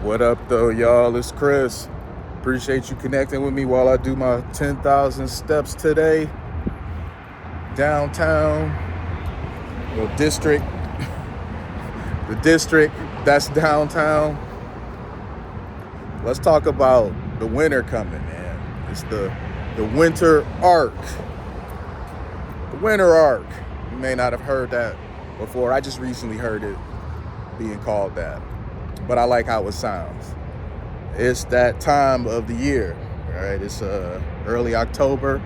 What up, though, y'all? It's Chris. Appreciate you connecting with me while I do my 10,000 steps today. Downtown, district. The district, that's downtown. Let's talk about the winter coming, man. It's the winter arc. The winter arc. You may not have heard that before. I just recently heard it being called that. But I like how it sounds. It's that time of the year, right? It's early October.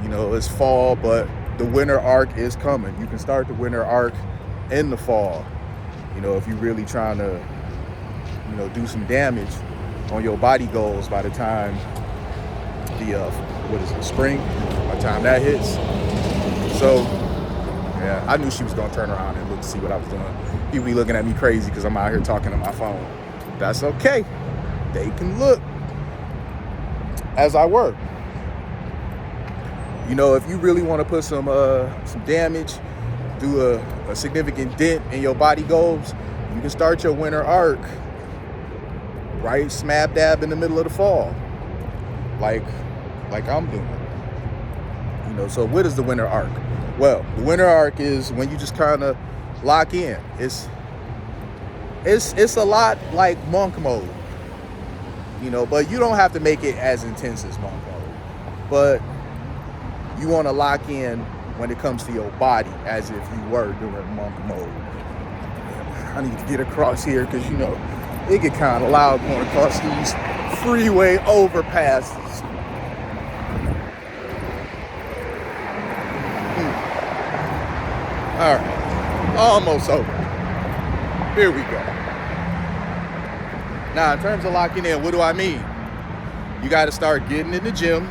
It's fall, but the winter arc is coming. You can start the winter arc in the fall. If you're really trying to, do some damage on your body goals by the time spring, by the time that hits. So, yeah, I knew she was gonna turn around and look to see what I was doing. People be looking at me crazy because I'm out here talking on my phone. That's okay. They can look as I work. If you really want to put some damage, do a significant dent in your body goals, you can start your winter arc right smack dab in the middle of the fall, like I'm doing. So what is the winter arc? Well, the winter arc is when you just kind of lock in. It's a lot like monk mode, but you don't have to make it as intense as monk mode. But you want to lock in when it comes to your body as if you were doing monk mode. I need to get across here because, it get kind of loud going across these freeway overpasses. All right, almost over. Here we go. Now, in terms of locking in, what do I mean? You got to start getting in the gym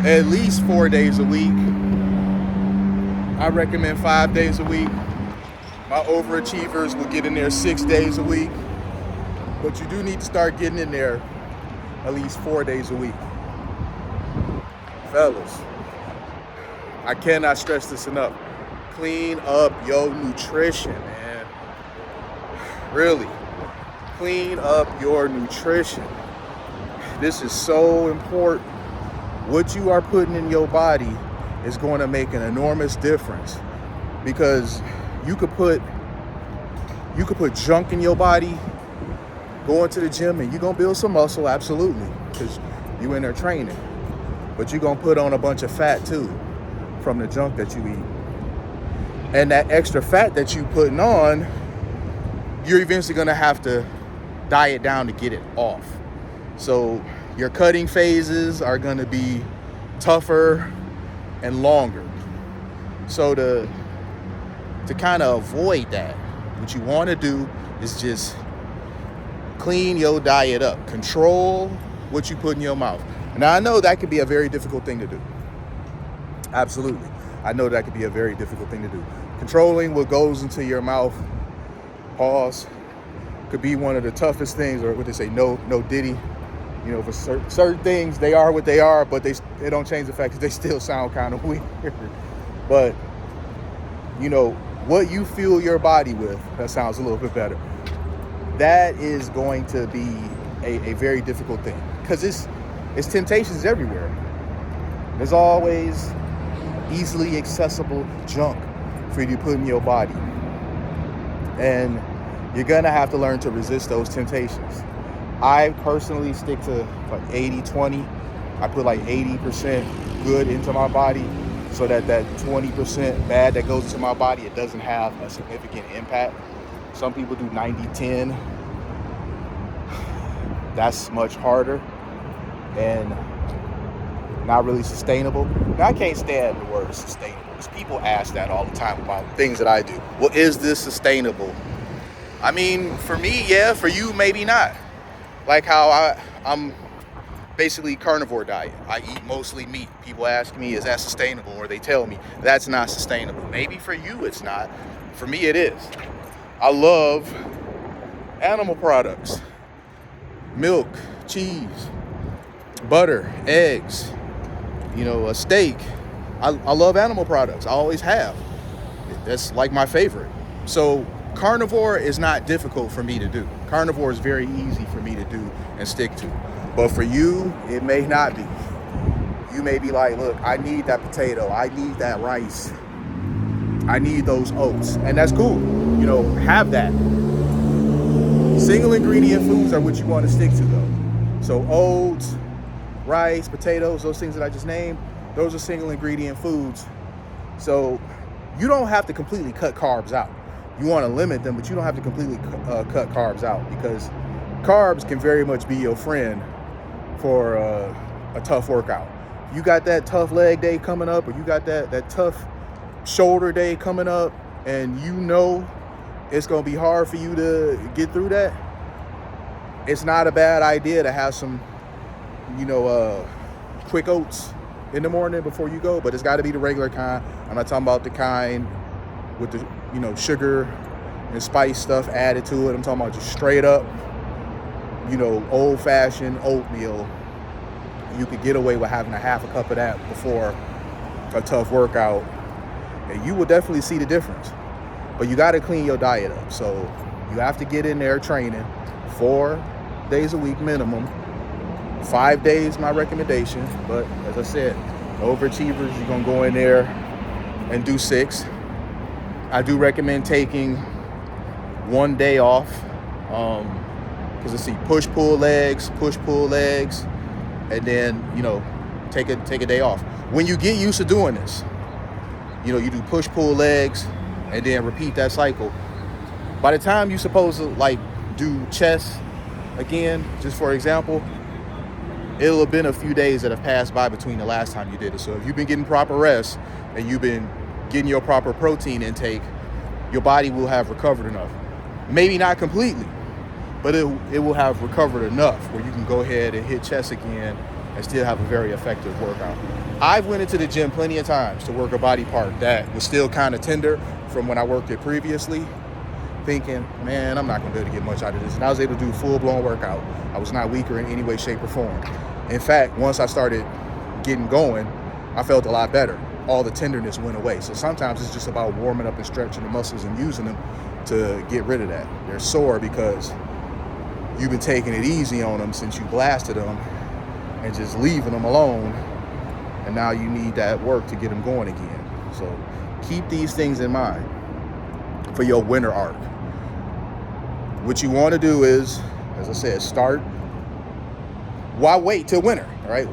at least 4 days a week. I recommend 5 days a week. My overachievers will get in there 6 days a week. But you do need to start getting in there at least 4 days a week. Fellas, I cannot stress this enough. Clean up your nutrition, man. Really. Clean up your nutrition. This is so important. What you are putting in your body is going to make an enormous difference, because you could put junk in your body going to the gym and you're going to build some muscle, absolutely, because you in there training. But you're going to put on a bunch of fat too from the junk that you eat. And that extra fat that you putting on, you're eventually going to have to diet down to get it off. So your cutting phases are going to be tougher and longer. So to kind of avoid that, what you want to do is just clean your diet up. Control what you put in your mouth. Now, I know that could be a very difficult thing to do. Absolutely. I know that could be a very difficult thing to do. Controlling what goes into your mouth, pause, could be one of the toughest things, or what they say, no diddy. For certain things, they are what they are, but they don't change the fact that they still sound kind of weird. But, what you fuel your body with, that sounds a little bit better. That is going to be a very difficult thing, because it's temptations everywhere. There's always easily accessible junk for you to put in your body. And you're going to have to learn to resist those temptations. I personally stick to like 80-20. I put like 80% good into my body so that 20% bad that goes into my body, it doesn't have a significant impact. Some people do 90-10. That's much harder and not really sustainable. Now, I can't stand the word sustainable, because people ask that all the time about things that I do. Well, is this sustainable? I mean, for me, yeah. For you, maybe not. Like how I'm basically carnivore diet. I eat mostly meat. People ask me, is that sustainable? Or they tell me that's not sustainable. Maybe for you it's not. For me it is. I love animal products. Milk, cheese, butter, eggs, a steak. I love animal products. I always have. That's like my favorite. So Carnivore is not difficult for me to do. Carnivore is very easy for me to do and stick to. But for you, it may not be. You may be like, look, I need that potato. I need that rice. I need those oats. And that's cool. You know, have that. Single ingredient foods are what you want to stick to though. So oats, rice, potatoes, those things that I just named, those are single ingredient foods. So you don't have to completely cut carbs out. You want to limit them, but you don't have to completely cut carbs out, because carbs can very much be your friend for a tough workout. You got that tough leg day coming up, or you got that tough shoulder day coming up, and you know it's going to be hard for you to get through that. It's not a bad idea to have some, quick oats in the morning before you go, but it's got to be the regular kind. I'm not talking about the kind with the, sugar and spice stuff added to it. I'm talking about just straight up, old-fashioned oatmeal. You could get away with having a half a cup of that before a tough workout, and you will definitely see the difference. But you got to clean your diet up. So you have to get in there training 4 days a week minimum. 5 days, my recommendation. But as I said, overachievers, you're going to go in there and do 6. I do recommend taking 1 day off. Because let's see, push-pull legs, and then, take a day off. When you get used to doing this, you do push-pull legs and then repeat that cycle. By the time you're supposed to do chest again, just for example, it'll have been a few days that have passed by between the last time you did it. So if you've been getting proper rest and you've been getting your proper protein intake, your body will have recovered enough. Maybe not completely, but it will have recovered enough where you can go ahead and hit chest again and still have a very effective workout. I've went into the gym plenty of times to work a body part that was still kind of tender from when I worked it previously, thinking, man, I'm not gonna be able to get much out of this. And I was able to do a full-blown workout. I was not weaker in any way, shape, or form. In fact, once I started getting going, I felt a lot better. All the tenderness went away. So sometimes it's just about warming up and stretching the muscles and using them to get rid of that. They're sore because you've been taking it easy on them since you blasted them and just leaving them alone. And now you need that work to get them going again. So keep these things in mind for your winter arc. What you want to do is, as I said, start. Why wait till winter, all right?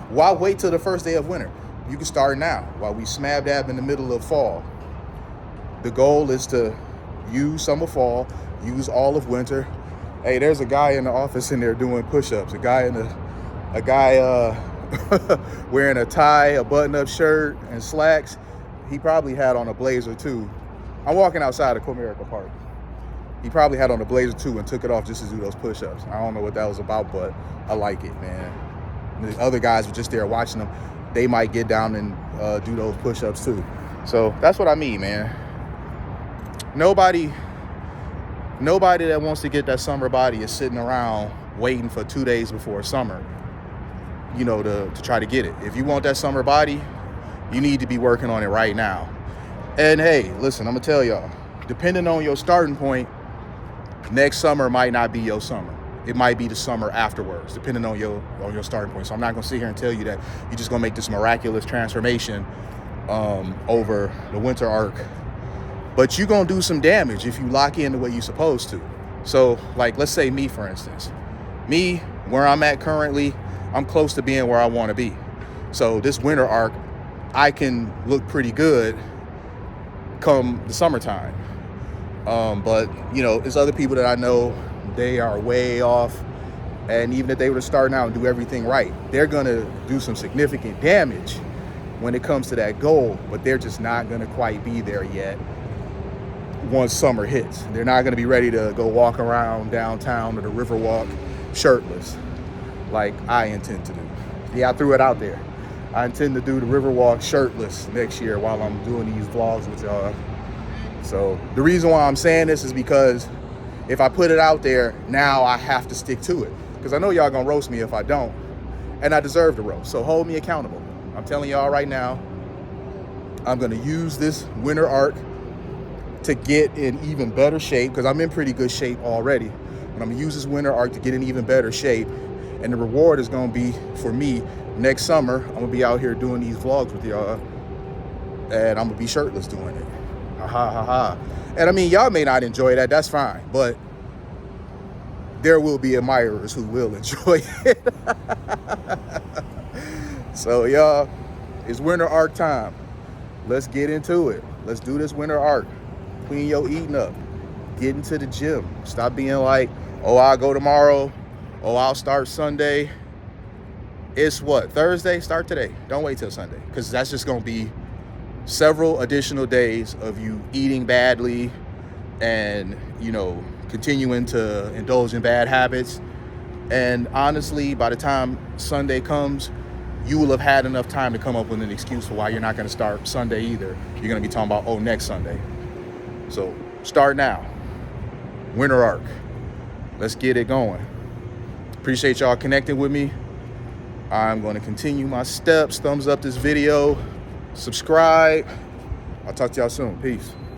Why wait till the first day of winter? You can start now while we smack dab in the middle of fall. The goal is to use some of fall, use all of winter. Hey, there's a guy in the office in there doing push-ups. A guy wearing a tie, a button-up shirt, and slacks. He probably had on a blazer too. I'm walking outside of Comerica Park. He probably had on a blazer too and took it off just to do those push-ups. I don't know what that was about, but I like it, man. And the other guys were just there watching them. They might get down and do those push-ups too. So that's what I mean, man. Nobody that wants to get that summer body is sitting around waiting for 2 days before summer, to try to get it. If you want that summer body, you need to be working on it right now. And hey, listen, I'm gonna tell y'all, depending on your starting point, next summer might not be your summer. It might be the summer afterwards, depending on your starting point. So I'm not gonna sit here and tell you that you're just gonna make this miraculous transformation over the winter arc. But you're gonna do some damage if you lock in the way you're supposed to. So let's say me, for instance. Me, where I'm at currently, I'm close to being where I wanna be. So this winter arc, I can look pretty good come the summertime. But there's other people that I know, they are way off. And even if they were to start out and do everything right, they're gonna do some significant damage when it comes to that goal, but they're just not gonna quite be there yet once summer hits. They're not gonna be ready to go walk around downtown or the Riverwalk shirtless like I intend to do. Yeah, I threw it out there. I intend to do the Riverwalk shirtless next year while I'm doing these vlogs with y'all. So the reason why I'm saying this is because if I put it out there, now I have to stick to it. Because I know y'all gonna roast me if I don't. And I deserve the roast, so hold me accountable. I'm telling y'all right now, I'm gonna use this winter arc to get in even better shape, because I'm in pretty good shape already. But I'm gonna use this winter arc to get in even better shape. And the reward is gonna be, for me, next summer, I'm gonna be out here doing these vlogs with y'all, and I'm gonna be shirtless doing it. Ha ha ha ha. And I mean, y'all may not enjoy that, that's fine, but there will be admirers who will enjoy it. So y'all, it's winter arc time. Let's get into it. Let's do this winter arc. Clean your eating up. Get into the gym. Stop being like, oh, I'll go tomorrow. Oh, I'll start Sunday. It's what? Thursday? Start today. Don't wait till Sunday, because that's just going to be several additional days of you eating badly and, you know, continuing to indulge in bad habits. And honestly, by the time Sunday comes, you will have had enough time to come up with an excuse for why you're not going to start Sunday either. You're going to be talking about, oh, next Sunday. So start now. Winter arc. Let's get it going. Appreciate y'all connecting with me. I'm going to continue my steps. Thumbs up this video. Subscribe. I'll talk to y'all soon. Peace.